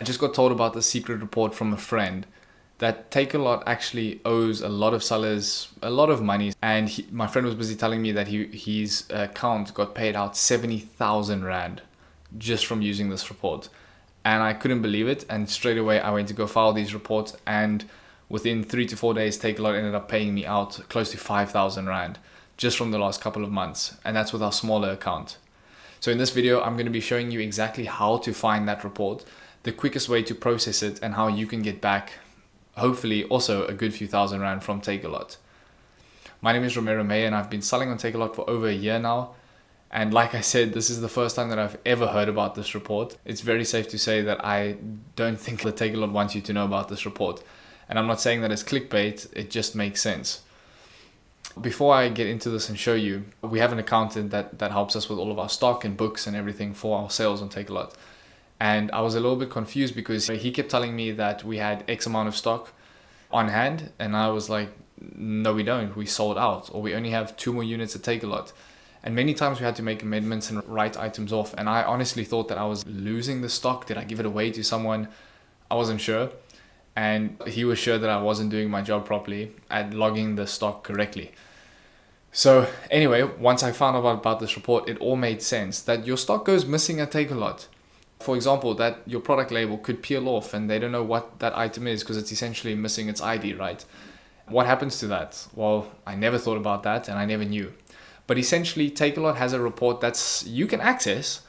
I just got told about the secret report from a friend that Takealot actually owes a lot of sellers a lot of money, and my friend was busy telling me that his account got paid out 70,000 Rand just from using this report. And I couldn't believe it, and straight away I went to go file these reports, and within 3 to 4 days Takealot ended up paying me out close to 5,000 Rand just from the last couple of months, and that's with our smaller account. So in this video I'm going to be showing you exactly how to find that report, the quickest way to process it, and how you can get back hopefully also a good few thousand Rand from Takealot. My name is Romero May, and I've been selling on Takealot for over a year now. And like I said, this is the first time that I've ever heard about this report. It's very safe to say that I don't think that Takealot wants you to know about this report. And I'm not saying that it's clickbait, it just makes sense. Before I get into this and show you, we have an accountant that helps us with all of our stock and books and everything for our sales on Takealot. And I was a little bit confused because he kept telling me that we had X amount of stock on hand. And I was like, no, we don't. We sold out, or we only have 2 more units at Takealot. And many times we had to make amendments and write items off. And I honestly thought that I was losing the stock. Did I give it away to someone? I wasn't sure. And he was sure that I wasn't doing my job properly at logging the stock correctly. So anyway, once I found out about this report, it all made sense that your stock goes missing at Takealot. For example, that your product label could peel off and they don't know what that item is because it's essentially missing its ID, right? What happens to that? Well, I never thought about that and I never knew. But essentially, Takealot has a report that's you can access.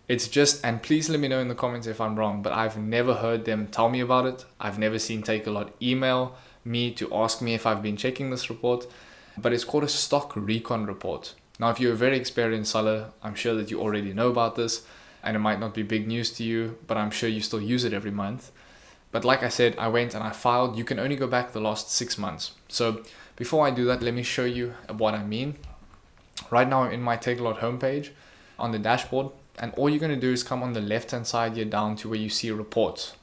It's just, and please let me know in the comments if I'm wrong, but I've never heard them tell me about it. I've never seen Takealot email me to ask me if I've been checking this report. But it's called a stock recon report. Now, if you're a very experienced seller, I'm sure that you already know about this. And it might not be big news to you, but I'm sure you still use it every month. But like I said, I went and I filed. You can only go back the last 6 months. So before I do that, let me show you what I mean. Right now I'm in my Takealot homepage on the dashboard. And all you're going to do is come on the left-hand side here down to where you see reports.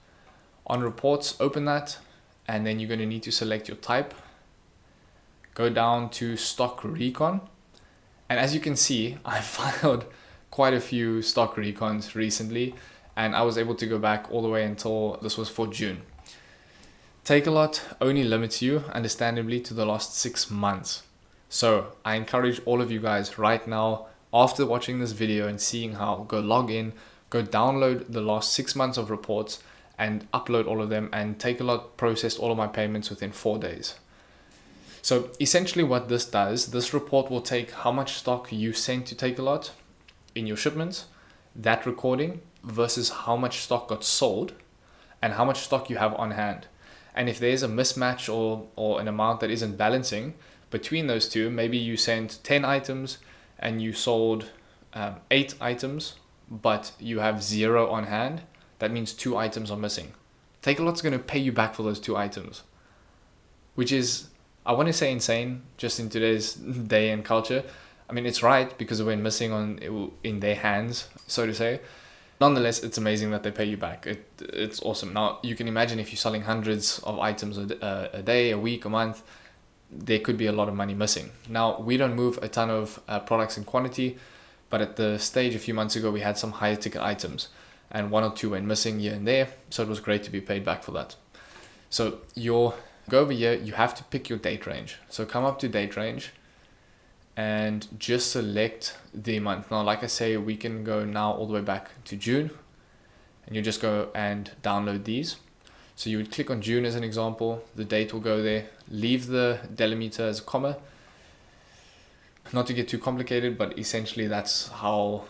On reports, open that. And then you're going to need to select your type. Go down to stock recon. And as you can see, I filed quite a few stock recons recently, and I was able to go back all the way until this was for June. Takealot only limits you, understandably, to the last 6 months. So I encourage all of you guys right now, after watching this video and seeing how, go log in, go download the last 6 months of reports and upload all of them, and Takealot processed all of my payments within 4 days. So essentially what this does, this report will take how much stock you sent to Takealot in your shipments, that recording, versus how much stock got sold and how much stock you have on hand. And if there's a mismatch or an amount that isn't balancing between those two, maybe you sent 10 items and you sold 8 items, but you have 0 on hand, that means 2 items are missing. Takealot's going to pay you back for those 2 items, which is, I want to say, insane just in today's day and culture. I mean, it's right because it went missing in their hands, so to say. Nonetheless, it's amazing that they pay you back. It's awesome. Now, you can imagine if you're selling hundreds of items a day, a week, a month, there could be a lot of money missing. Now, we don't move a ton of products in quantity, but at the stage a few months ago, we had some higher ticket items, and 1 or 2 went missing here and there, so it was great to be paid back for that. So go over here, you have to pick your date range. So come up to date range, and just select the month. Now, like I say, we can go now all the way back to June, and you just go and download these. So you would click on June as an example, the date will go there, leave the delimiter as a comma. Not to get too complicated, but essentially that's how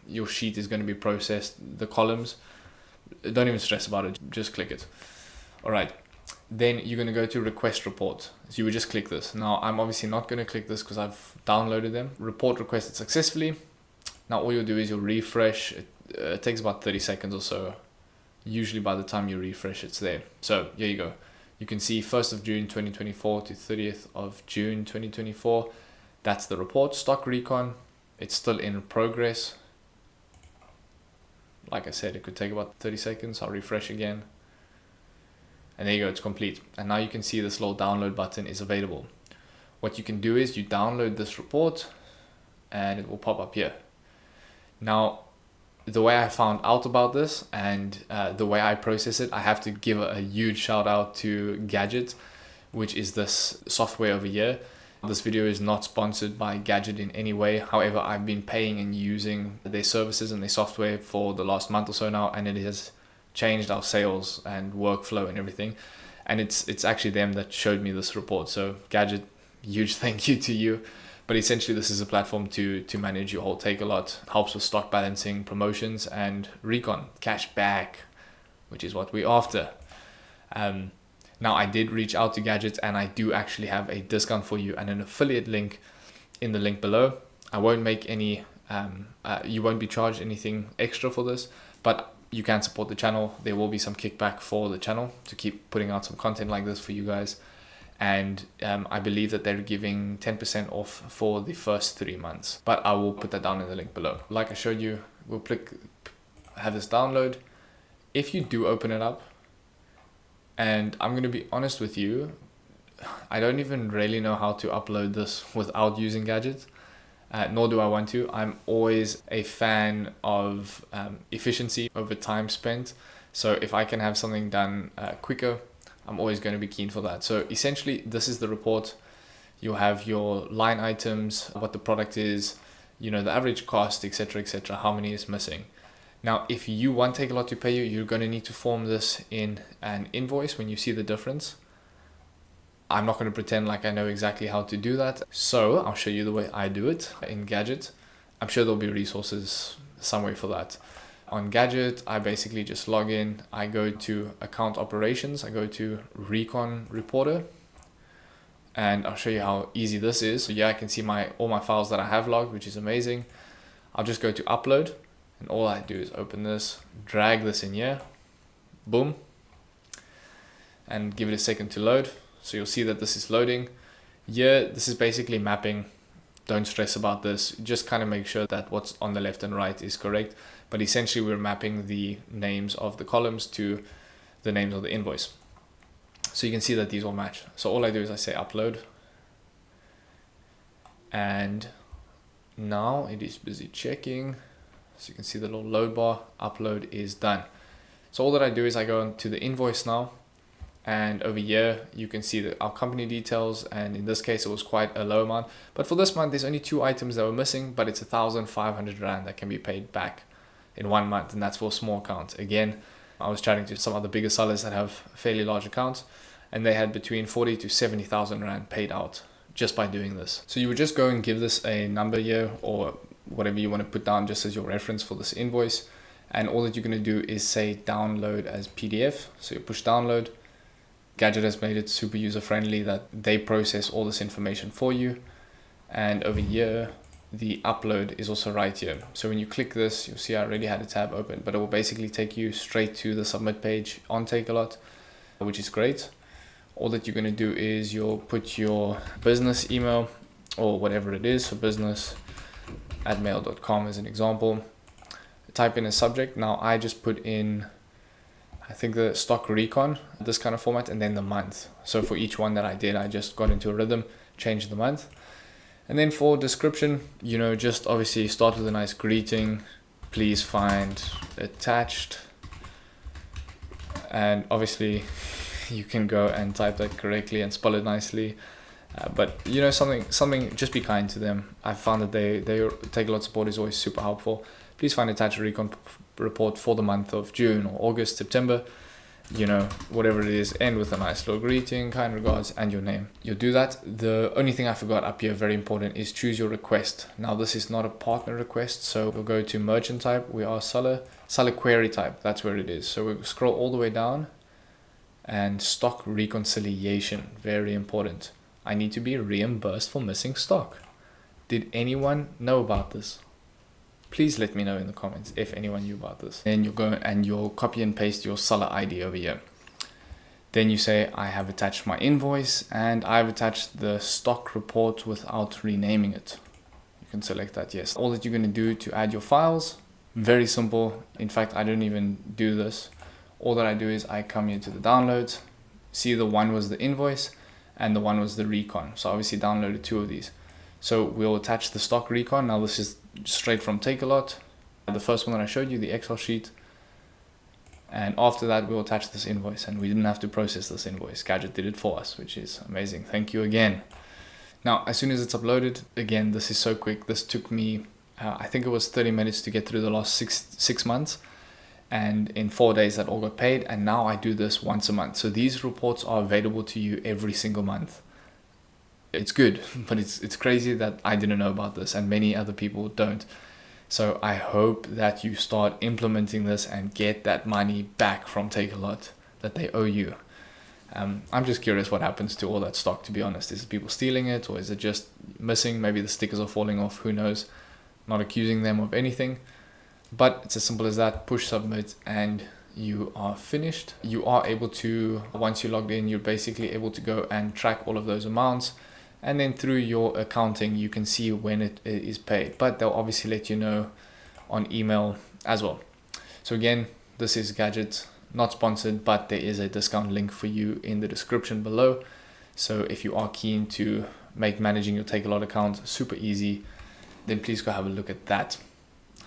your sheet is going to be processed, the columns. Don't even stress about it, just click it. All right. Then you're going to go to request report. So you would just click this. Now, I'm obviously not going to click this because I've downloaded them. Report requested successfully. Now, all you'll do is you'll refresh. It takes about 30 seconds or so. Usually by the time you refresh, it's there. So here you go. You can see 1st of June 2024 to 30th of June 2024. That's the report, stock recon. It's still in progress. Like I said, it could take about 30 seconds. I'll refresh again. And there you go, it's complete. And now you can see this little download button is available. What you can do is you download this report and it will pop up here. Now, the way I found out about this and the way I process it, I have to give a huge shout out to Gadget, which is this software over here. This video is not sponsored by Gadget in any way. However, I've been paying and using their services and their software for the last month or so now, and it has changed our sales and workflow and everything. And it's actually them that showed me this report. So Gadget, huge thank you to you. But essentially, this is a platform to manage your whole Takealot. Helps with stock balancing, promotions, and Recon, cash back, which is what we're after. Now, I did reach out to Gadget, and I do actually have a discount for you and an affiliate link in the link below. I won't make any, you won't be charged anything extra for this, but you can support the channel. There will be some kickback for the channel to keep putting out some content like this for you guys. And I believe that they're giving 10% off for the first 3 months, but I will put that down in the link below. Like I showed you, we'll have this download. If you do open it up, and I'm going to be honest with you, I don't even really know how to upload this without using Gadget, nor do I want to. I'm always a fan of efficiency over time spent. So if I can have something done quicker, I'm always going to be keen for that. So essentially, this is the report. You'll have your line items, what the product is, the average cost, etc., how many is missing. Now, if you want Takealot to pay you, you're going to need to form this in an invoice when you see the difference. I'm not going to pretend like I know exactly how to do that. So I'll show you the way I do it in Gadget. I'm sure there'll be resources somewhere for that. On Gadget, I basically just log in. I go to account operations. I go to Recon reporter. And I'll show you how easy this is. So yeah, I can see all my files that I have logged, which is amazing. I'll just go to upload. And all I do is open this, drag this in here, boom, and give it a second to load. So you'll see that this is loading. Yeah, this is basically mapping. Don't stress about this. Just kind of make sure that what's on the left and right is correct. But essentially, we're mapping the names of the columns to the names of the invoice. So you can see that these all match. So all I do is I say upload. And now it is busy checking. So you can see the little load bar, upload is done. So all that I do is I go into the invoice now, and over here you can see our company details, and in this case it was quite a low amount. But for this month there's only 2 items that were missing, but it's 1,500 Rand that can be paid back in 1 month, and that's for a small account. Again, I was chatting to some other bigger sellers that have fairly large accounts, and they had between 40 to 70,000 Rand paid out just by doing this. So you would just go and give this a number here, or whatever you want to put down just as your reference for this invoice. And all that you're going to do is say download as PDF. So you push download. Gadget has made it super user friendly that they process all this information for you. And over here, the upload is also right here. So when you click this, you'll see I already had a tab open, but it will basically take you straight to the submit page on Takealot, which is great. All that you're going to do is you'll put your business email or whatever it is, so business@mail.com as an example. Type in a subject. Now I just put in, I think, the stock Recon, this kind of format, and then the month. So for each one that I did, I just got into a rhythm, changed the month. And then for description, just obviously start with a nice greeting. Please find attached. And obviously you can go and type that correctly and spell it nicely. But something, just be kind to them. I found that they Takealot support is always super helpful. Please find attached a Recon report for the month of June or August, September, whatever it is, end with a nice little greeting, kind regards, and your name. You'll do that. The only thing I forgot up here, very important, is choose your request. Now this is not a partner request, so we'll go to merchant type. We are seller query type. That's where it is. So we'll scroll all the way down, and stock reconciliation, very important. I need to be reimbursed for missing stock. Did anyone know about this? Please let me know in the comments if anyone knew about this. Then you'll go and you'll copy and paste your seller ID over here. Then you say, I have attached my invoice and I've attached the stock report without renaming it. You can select that, yes. All that you're going to do to add your files, very simple. In fact, I don't even do this. All that I do is I come here to the downloads, see the one was the invoice and the one was the Recon. So obviously downloaded 2 of these. So we'll attach the stock Recon. Now this is straight from Takealot. The first one that I showed you, the Excel sheet. And after that, we'll attach this invoice, and we didn't have to process this invoice. Gadget did it for us, which is amazing. Thank you again. Now, as soon as it's uploaded, again, this is so quick. This took me, I think it was 30 minutes to get through the last six months. And in 4 days, that all got paid. And now I do this once a month. So these reports are available to you every single month. It's good, but it's crazy that I didn't know about this and many other people don't. So I hope that you start implementing this and get that money back from Takealot that they owe you. I'm just curious what happens to all that stock, to be honest. Is it people stealing it, or is it just missing? Maybe the stickers are falling off, who knows? Not accusing them of anything, but it's as simple as that. Push submit and you are finished. You are able to, once you're logged in, you're basically able to go and track all of those amounts. And then through your accounting, you can see when it is paid, but they'll obviously let you know on email as well. So again, this is Gadget, not sponsored, but there is a discount link for you in the description below. So if you are keen to make managing your Takealot account super easy, then please go have a look at that.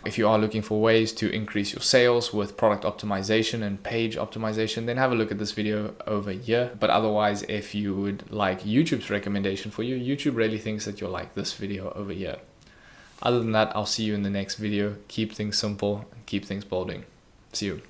If you are looking for ways to increase your sales with product optimization and page optimization, then have a look at this video over here. But otherwise, if you would like YouTube's recommendation for you, YouTube really thinks that you'll like this video over here. Other than that, I'll see you in the next video. Keep things simple and keep things building. See you.